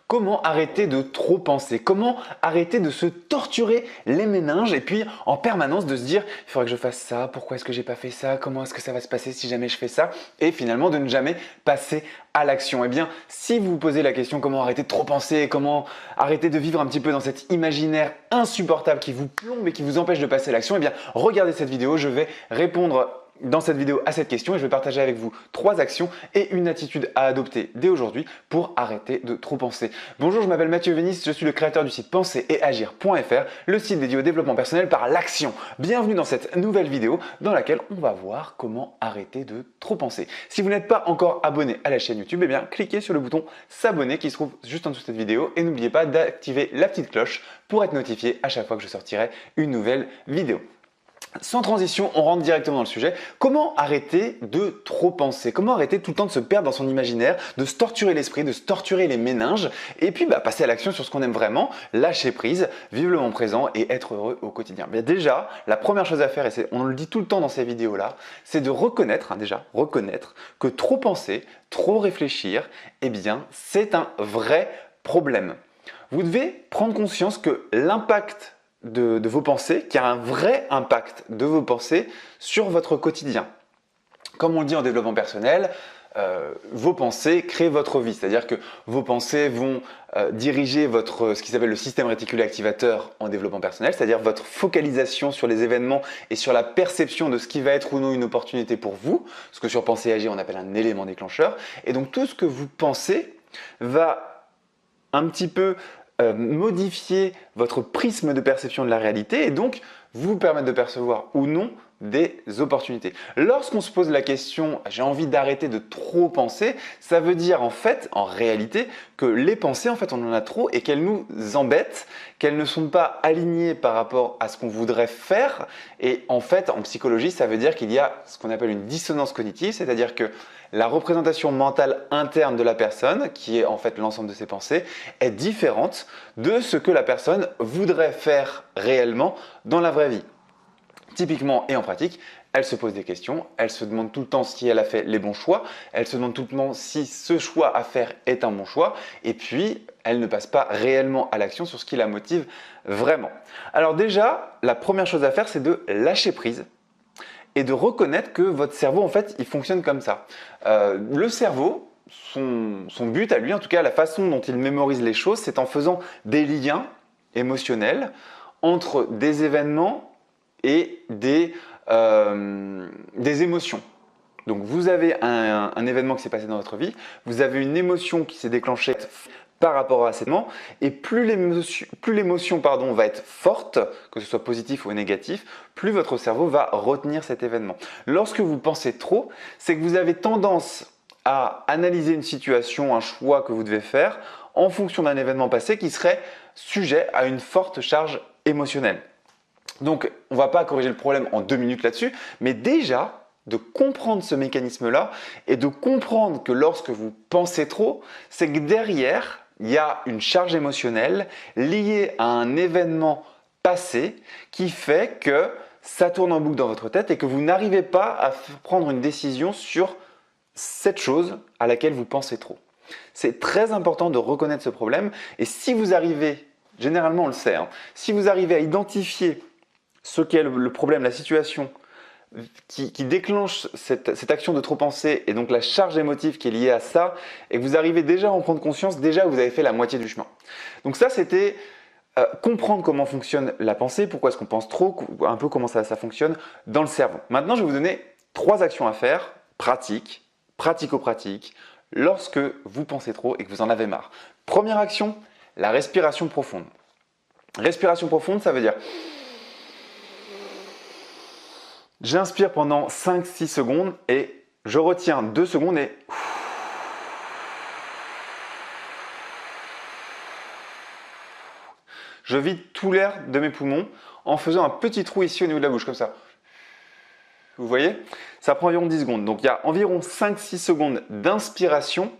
Comment arrêter de trop penser? Comment arrêter de se torturer les méninges et puis en permanence de se dire il faudrait que je fasse ça, pourquoi est-ce que j'ai pas fait ça, comment est-ce que ça va se passer si jamais je fais ça, et finalement de ne jamais passer à l'action. Eh bien, si vous vous posez la question comment arrêter de trop penser, comment arrêter de vivre un petit peu dans cet imaginaire insupportable qui vous plombe et qui vous empêche de passer à l'action, eh bien regardez cette vidéo, je vais répondre dans cette vidéo à cette question et je vais partager avec vous 3 actions et une attitude à adopter dès aujourd'hui pour arrêter de trop penser. Bonjour, je m'appelle Mathieu Vénis, je suis le créateur du site pensereetagir.fr, le site dédié au développement personnel par l'action. Bienvenue dans cette nouvelle vidéo dans laquelle on va voir comment arrêter de trop penser. Si vous n'êtes pas encore abonné à la chaîne YouTube, eh bien cliquez sur le bouton s'abonner qui se trouve juste en dessous de cette vidéo et n'oubliez pas d'activer la petite cloche pour être notifié à chaque fois que je sortirai une nouvelle vidéo. Sans transition, on rentre directement dans le sujet. Comment arrêter de trop penser? Comment arrêter tout le temps de se perdre dans son imaginaire, de se torturer l'esprit, de se torturer les méninges et puis passer à l'action sur ce qu'on aime vraiment, lâcher prise, vivre le moment présent et être heureux au quotidien. Mais déjà, la première chose à faire, et on le dit tout le temps dans ces vidéos-là, c'est de reconnaître que trop penser, trop réfléchir, eh bien, c'est un vrai problème. Vous devez prendre conscience que l'impact de vos pensées, qu'il y a un vrai impact de vos pensées sur votre quotidien. Comme on le dit en développement personnel, vos pensées créent votre vie, c'est-à-dire que vos pensées vont diriger ce qui s'appelle le système réticulé activateur en développement personnel, c'est-à-dire votre focalisation sur les événements et sur la perception de ce qui va être ou non une opportunité pour vous, ce que sur Penser et Agir on appelle un élément déclencheur. Et donc tout ce que vous pensez va un petit peu modifier votre prisme de perception de la réalité et donc vous permettre de percevoir ou non des opportunités. Lorsqu'on se pose la question « j'ai envie d'arrêter de trop penser », ça veut dire en réalité, que les pensées, on en a trop et qu'elles nous embêtent, qu'elles ne sont pas alignées par rapport à ce qu'on voudrait faire. Et en psychologie, ça veut dire qu'il y a ce qu'on appelle une dissonance cognitive, c'est-à-dire que la représentation mentale interne de la personne, qui est en fait l'ensemble de ses pensées, est différente de ce que la personne voudrait faire réellement dans la vraie vie. Typiquement et en pratique, elle se pose des questions, elle se demande tout le temps si elle a fait les bons choix, elle se demande tout le temps si ce choix à faire est un bon choix, et puis elle ne passe pas réellement à l'action sur ce qui la motive vraiment. Alors déjà, la première chose à faire, c'est de lâcher prise et de reconnaître que votre cerveau, il fonctionne comme ça. Le cerveau, son but à lui, en tout cas la façon dont il mémorise les choses, c'est en faisant des liens émotionnels entre des événements et des émotions. Donc vous avez un événement qui s'est passé dans votre vie, vous avez une émotion qui s'est déclenchée par rapport à cet événement, et plus l'émotion va être forte, que ce soit positif ou négatif, plus votre cerveau va retenir cet événement. Lorsque vous pensez trop, c'est que vous avez tendance à analyser une situation, un choix que vous devez faire, en fonction d'un événement passé qui serait sujet à une forte charge émotionnelle. Donc, on ne va pas corriger le problème en 2 minutes là-dessus, mais déjà, de comprendre ce mécanisme-là et de comprendre que lorsque vous pensez trop, c'est que derrière, il y a une charge émotionnelle liée à un événement passé qui fait que ça tourne en boucle dans votre tête et que vous n'arrivez pas à prendre une décision sur cette chose à laquelle vous pensez trop. C'est très important de reconnaître ce problème et si vous arrivez, généralement on le sait, si vous arrivez à identifier ce qu'est le problème, la situation qui déclenche cette action de trop penser et donc la charge émotive qui est liée à ça et que vous arrivez déjà à en prendre conscience, déjà vous avez fait la moitié du chemin. Donc ça c'était comprendre comment fonctionne la pensée, pourquoi est-ce qu'on pense trop, un peu comment ça fonctionne dans le cerveau. Maintenant je vais vous donner 3 actions à faire, pratico-pratiques, lorsque vous pensez trop et que vous en avez marre. Première action, la respiration profonde. Respiration profonde, ça veut dire j'inspire pendant 5-6 secondes et je retiens 2 secondes et je vide tout l'air de mes poumons en faisant un petit trou ici au niveau de la bouche, comme ça. Vous voyez? Ça prend environ 10 secondes. Donc il y a environ 5-6 secondes d'inspiration,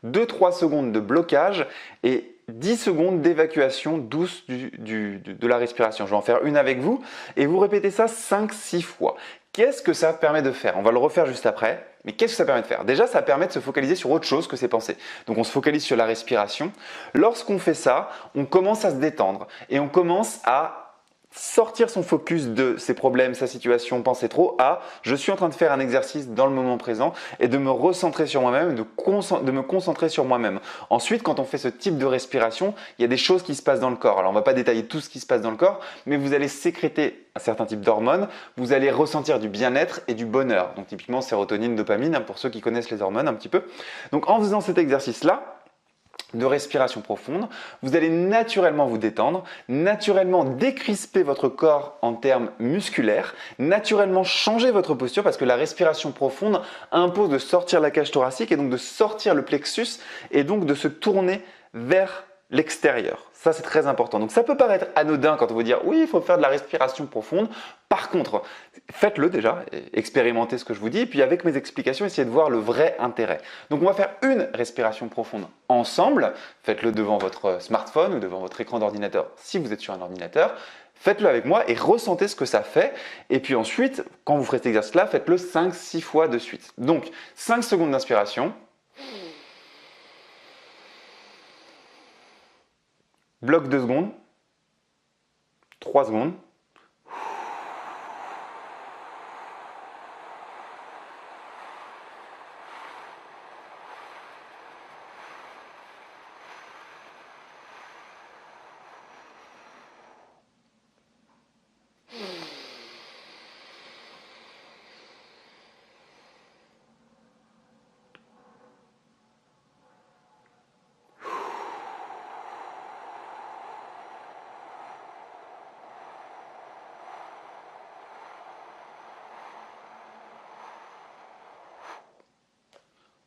2-3 secondes de blocage et 10 secondes d'évacuation douce de la respiration. Je vais en faire une avec vous et vous répétez ça 5-6 fois. Qu'est-ce que ça permet de faire? On va le refaire juste après, mais qu'est-ce que ça permet de faire? Déjà, ça permet de se focaliser sur autre chose que ses pensées. Donc on se focalise sur la respiration. Lorsqu'on fait ça, on commence à se détendre et on commence à sortir son focus de ses problèmes, sa situation, penser trop, à je suis en train de faire un exercice dans le moment présent et de me recentrer sur moi-même, de me concentrer sur moi-même. Ensuite, quand on fait ce type de respiration, il y a des choses qui se passent dans le corps. Alors, on ne va pas détailler tout ce qui se passe dans le corps, mais vous allez sécréter un certain type d'hormones, vous allez ressentir du bien-être et du bonheur. Donc, typiquement, sérotonine, dopamine, pour ceux qui connaissent les hormones un petit peu. Donc, en faisant cet exercice-là, de respiration profonde, vous allez naturellement vous détendre, naturellement décrisper votre corps en termes musculaires, naturellement changer votre posture parce que la respiration profonde impose de sortir la cage thoracique et donc de sortir le plexus et donc de se tourner vers l'extérieur. Ça, c'est très important. Donc, ça peut paraître anodin quand on vous dire « oui, il faut faire de la respiration profonde ». Par contre, faites-le déjà, expérimentez ce que je vous dis, et puis avec mes explications, essayez de voir le vrai intérêt. Donc, on va faire une respiration profonde ensemble. Faites-le devant votre smartphone ou devant votre écran d'ordinateur si vous êtes sur un ordinateur. Faites-le avec moi et ressentez ce que ça fait. Et puis ensuite, quand vous ferez cet exercice-là, faites-le 5-6 fois de suite. Donc, 5 secondes d'inspiration. Bloc 2 secondes, 3 secondes,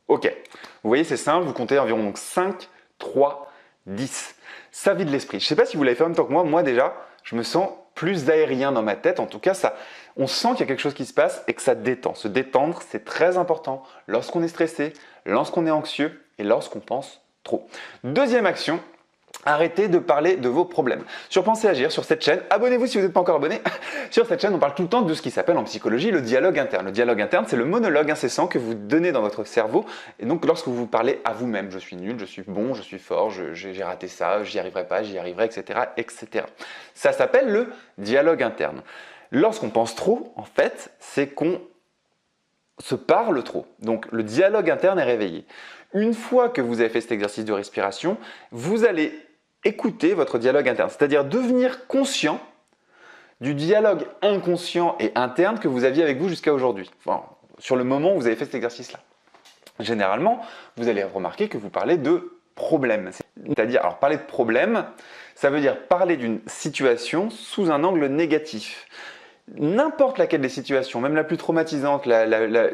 Ok, vous voyez c'est simple, vous comptez environ donc 5, 3, 10. Ça vide l'esprit. Je ne sais pas si vous l'avez fait en même temps que moi déjà, je me sens plus aérien dans ma tête. En tout cas, on sent qu'il y a quelque chose qui se passe et que ça détend. Se détendre, c'est très important lorsqu'on est stressé, lorsqu'on est anxieux et lorsqu'on pense trop. Deuxième action, arrêtez de parler de vos problèmes. Sur Pensez Agir, sur cette chaîne, abonnez-vous si vous n'êtes pas encore abonné. Sur cette chaîne, on parle tout le temps de ce qui s'appelle en psychologie le dialogue interne. Le dialogue interne, c'est le monologue incessant que vous donnez dans votre cerveau. Et donc, lorsque vous vous parlez à vous-même, je suis nul, je suis bon, je suis fort, j'ai raté ça, j'y arriverai pas, j'y arriverai, etc., etc. Ça s'appelle le dialogue interne. Lorsqu'on pense trop, en fait, c'est qu'on se parle trop. Donc, le dialogue interne est réveillé. Une fois que vous avez fait cet exercice de respiration, vous allez écouter votre dialogue interne, c'est-à-dire devenir conscient du dialogue inconscient et interne que vous aviez avec vous jusqu'à aujourd'hui, enfin, sur le moment où vous avez fait cet exercice-là. Généralement, vous allez remarquer que vous parlez de problème. C'est-à-dire, alors parler de problème, ça veut dire parler d'une situation sous un angle négatif. N'importe laquelle des situations, même la plus traumatisante,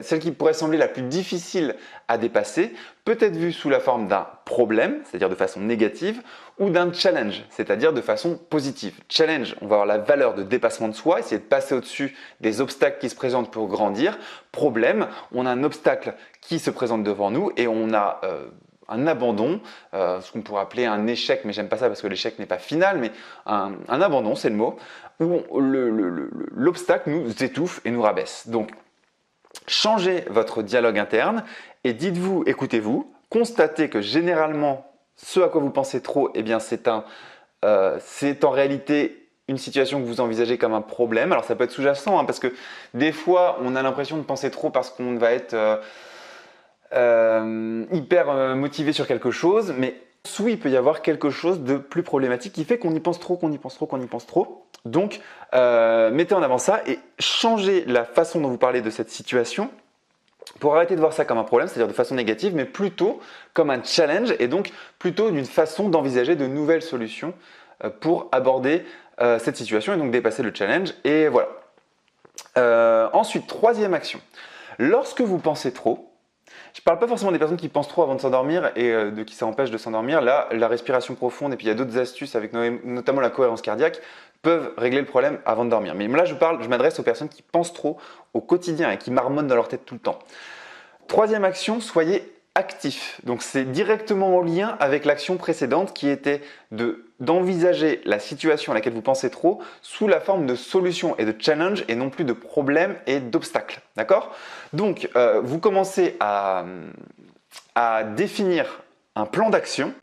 celle qui pourrait sembler la plus difficile à dépasser, peut être vue sous la forme d'un problème, c'est-à-dire de façon négative, ou d'un challenge, c'est-à-dire de façon positive. Challenge, on va avoir la valeur de dépassement de soi, essayer de passer au-dessus des obstacles qui se présentent pour grandir. Problème, on a un obstacle qui se présente devant nous et on a un abandon, ce qu'on pourrait appeler un échec, mais j'aime pas ça parce que l'échec n'est pas final, mais un abandon, c'est le mot, où l'obstacle nous étouffe et nous rabaisse. Donc, changez votre dialogue interne et dites-vous, écoutez-vous, constatez que généralement, ce à quoi vous pensez trop, eh bien c'est en réalité une situation que vous envisagez comme un problème. Alors ça peut être sous-jacent, hein, parce que des fois, on a l'impression de penser trop parce qu'on va être hyper motivé sur quelque chose, mais oui, il peut y avoir quelque chose de plus problématique qui fait qu'on y pense trop, qu'on y pense trop, qu'on y pense trop. Donc, mettez en avant ça et changez la façon dont vous parlez de cette situation pour arrêter de voir ça comme un problème, c'est-à-dire de façon négative, mais plutôt comme un challenge et donc plutôt d'une façon d'envisager de nouvelles solutions pour aborder cette situation et donc dépasser le challenge. Et voilà. Ensuite, troisième action. Lorsque vous pensez trop, je ne parle pas forcément des personnes qui pensent trop avant de s'endormir et de qui ça empêche de s'endormir. Là, la respiration profonde et puis il y a d'autres astuces avec notamment la cohérence cardiaque peuvent régler le problème avant de dormir. Mais là, je m'adresse aux personnes qui pensent trop au quotidien et qui marmonnent dans leur tête tout le temps. Troisième action, soyez actif. Donc c'est directement en lien avec l'action précédente qui était de d'envisager la situation à laquelle vous pensez trop sous la forme de solutions et de challenges et non plus de problèmes et d'obstacles. D'accord? Donc, vous commencez à définir un plan d'action.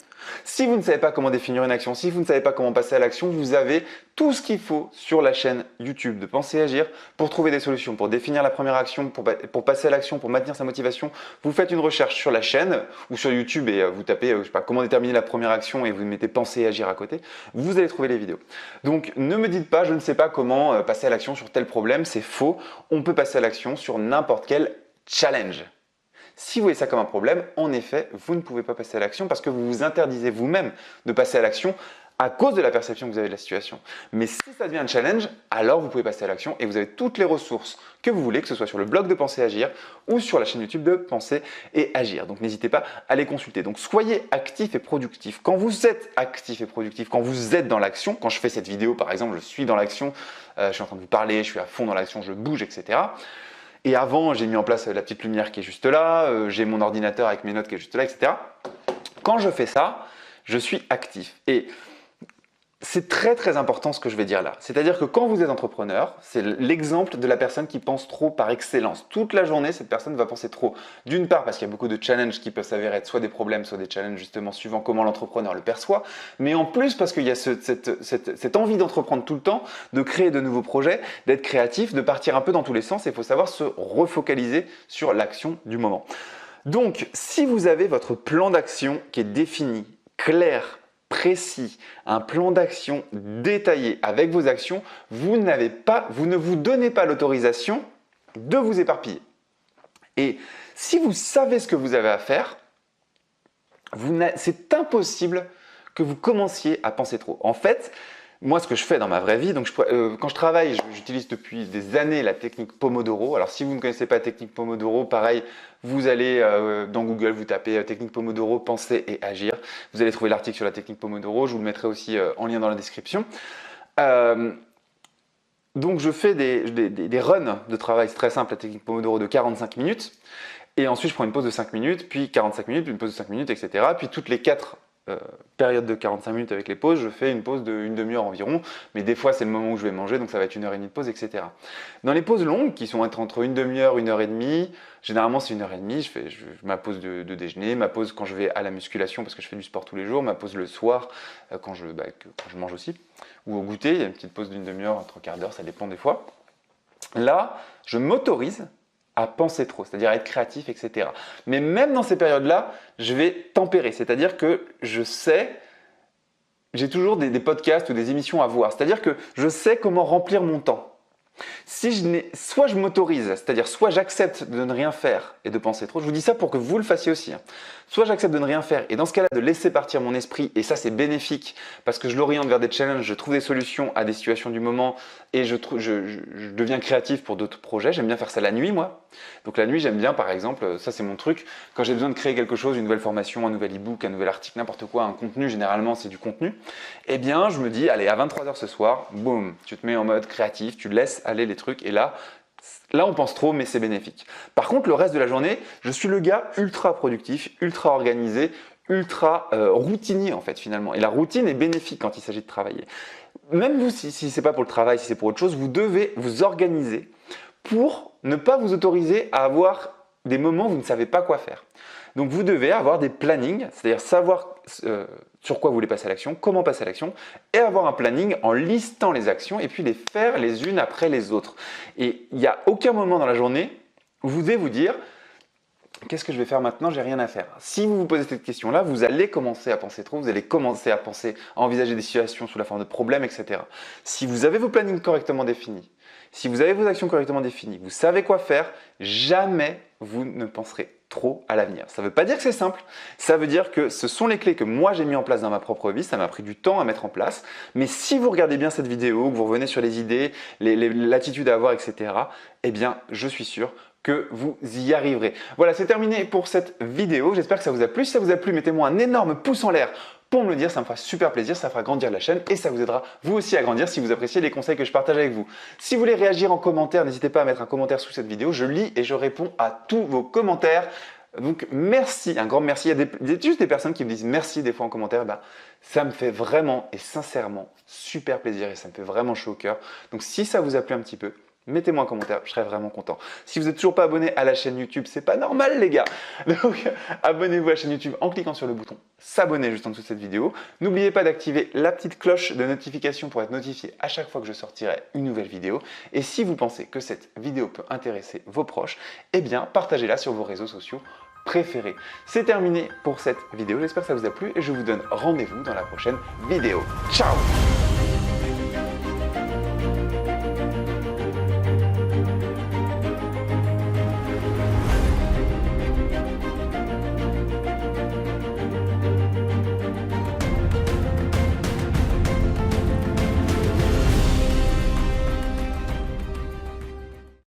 Si vous ne savez pas comment définir une action, si vous ne savez pas comment passer à l'action, vous avez tout ce qu'il faut sur la chaîne YouTube de Penser Agir pour trouver des solutions, pour définir la première action, pour passer à l'action, pour maintenir sa motivation. Vous faites une recherche sur la chaîne ou sur YouTube et vous tapez je sais pas, comment déterminer la première action et vous mettez Penser Agir à côté. Vous allez trouver les vidéos. Donc ne me dites pas je ne sais pas comment passer à l'action sur tel problème, c'est faux. On peut passer à l'action sur n'importe quel challenge. Si vous voyez ça comme un problème, en effet, vous ne pouvez pas passer à l'action parce que vous vous interdisez vous-même de passer à l'action à cause de la perception que vous avez de la situation. Mais si ça devient un challenge, alors vous pouvez passer à l'action et vous avez toutes les ressources que vous voulez, que ce soit sur le blog de Penser Agir ou sur la chaîne YouTube de Penser et Agir. Donc n'hésitez pas à les consulter. Donc soyez actif et productif. Quand vous êtes actif et productif, quand vous êtes dans l'action, quand je fais cette vidéo par exemple, je suis dans l'action, je suis en train de vous parler, je suis à fond dans l'action, je bouge, etc. Et avant, j'ai mis en place la petite lumière qui est juste là, j'ai mon ordinateur avec mes notes qui est juste là, etc. Quand je fais ça, je suis actif. Et c'est très très important ce que je vais dire là. C'est-à-dire que quand vous êtes entrepreneur, c'est l'exemple de la personne qui pense trop par excellence. Toute la journée, cette personne va penser trop. D'une part parce qu'il y a beaucoup de challenges qui peuvent s'avérer être soit des problèmes, soit des challenges justement suivant comment l'entrepreneur le perçoit. Mais en plus parce qu'il y a cette envie d'entreprendre tout le temps, de créer de nouveaux projets, d'être créatif, de partir un peu dans tous les sens. Et il faut savoir se refocaliser sur l'action du moment. Donc, si vous avez votre plan d'action qui est défini, clair, précis, un plan d'action détaillé avec vos actions, vous ne vous donnez pas l'autorisation de vous éparpiller. Et si vous savez ce que vous avez à faire, c'est impossible que vous commenciez à penser trop. En fait, moi, ce que je fais dans ma vraie vie, donc quand je travaille, j'utilise depuis des années la technique Pomodoro. Alors, si vous ne connaissez pas la technique Pomodoro, pareil, vous allez dans Google, vous tapez technique Pomodoro, penser et agir. Vous allez trouver l'article sur la technique Pomodoro. Je vous le mettrai aussi en lien dans la description. Donc, je fais des runs de travail. C'est très simple, la technique Pomodoro de 45 minutes. Et ensuite, je prends une pause de 5 minutes, puis 45 minutes, puis une pause de 5 minutes, etc. Puis toutes les 4 période de 45 minutes avec les pauses, je fais une pause d'une demi-heure environ, mais des fois c'est le moment où je vais manger, donc ça va être 1h30 de pause, etc. Dans les pauses longues, qui sont entre une demi-heure, 1h30, généralement c'est 1h30, je fais ma pause de déjeuner, ma pause quand je vais à la musculation parce que je fais du sport tous les jours, ma pause le soir quand je mange aussi, ou au goûter, il y a une petite pause d'une demi-heure, 3/4 d'heure, ça dépend des fois. Là, je m'autorise à penser trop, c'est-à-dire à être créatif, etc. Mais même dans ces périodes-là, je vais tempérer, c'est-à-dire que je sais, j'ai toujours des podcasts ou des émissions à voir, c'est-à-dire que je sais comment remplir mon temps. Si soit je m'autorise, c'est-à-dire soit j'accepte de ne rien faire et de penser trop, je vous dis ça pour que vous le fassiez aussi, hein. Soit j'accepte de ne rien faire et dans ce cas-là de laisser partir mon esprit et ça c'est bénéfique parce que je l'oriente vers des challenges, je trouve des solutions à des situations du moment et je deviens créatif pour d'autres projets. J'aime bien faire ça la nuit moi. Donc la nuit j'aime bien par exemple, ça c'est mon truc, quand j'ai besoin de créer quelque chose, une nouvelle formation, un nouvel e-book, un nouvel article, n'importe quoi, un contenu, généralement c'est du contenu, eh bien je me dis allez à 23h ce soir, boum, tu te mets en mode créatif, tu laisses aller les trucs et là on pense trop mais c'est bénéfique. Par contre le reste de la journée, je suis le gars ultra productif, ultra organisé, ultra routinier en fait finalement. Et la routine est bénéfique quand il s'agit de travailler. Même vous, si ce n'est pas pour le travail, si c'est pour autre chose, vous devez vous organiser pour ne pas vous autoriser à avoir des moments où vous ne savez pas quoi faire. Donc vous devez avoir des plannings, c'est-à-dire savoir sur quoi vous voulez passer à l'action, comment passer à l'action, et avoir un planning en listant les actions et puis les faire les unes après les autres. Et il n'y a aucun moment dans la journée où vous devez vous dire « qu'est-ce que je vais faire maintenant? J'ai rien à faire ». Si vous vous posez cette question-là, vous allez commencer à penser trop, vous allez commencer à envisager des situations sous la forme de problèmes, etc. Si vous avez vos plannings correctement définis, si vous avez vos actions correctement définies, vous savez quoi faire, jamais vous ne penserez trop à l'avenir. Ça ne veut pas dire que c'est simple, ça veut dire que ce sont les clés que moi j'ai mis en place dans ma propre vie, ça m'a pris du temps à mettre en place, mais si vous regardez bien cette vidéo, que vous revenez sur les idées, l'attitude à avoir, etc., eh bien je suis sûr que vous y arriverez. Voilà, c'est terminé pour cette vidéo, j'espère que ça vous a plu. Si ça vous a plu, mettez-moi un énorme pouce en l'air pour me le dire, ça me fera super plaisir, ça fera grandir la chaîne et ça vous aidera vous aussi à grandir si vous appréciez les conseils que je partage avec vous. Si vous voulez réagir en commentaire, n'hésitez pas à mettre un commentaire sous cette vidéo, je lis et je réponds à tous vos commentaires. Donc merci, un grand merci. Il y a juste des personnes qui me disent merci des fois en commentaire. Bah, ça me fait vraiment et sincèrement super plaisir et ça me fait vraiment chaud au cœur. Donc si ça vous a plu un petit peu, mettez-moi un commentaire, je serais vraiment content. Si vous n'êtes toujours pas abonné à la chaîne YouTube, c'est pas normal les gars. Donc abonnez-vous à la chaîne YouTube en cliquant sur le bouton s'abonner juste en dessous de cette vidéo. N'oubliez pas d'activer la petite cloche de notification pour être notifié à chaque fois que je sortirai une nouvelle vidéo. Et si vous pensez que cette vidéo peut intéresser vos proches, eh bien partagez-la sur vos réseaux sociaux préférés. C'est terminé pour cette vidéo, j'espère que ça vous a plu et je vous donne rendez-vous dans la prochaine vidéo. Ciao!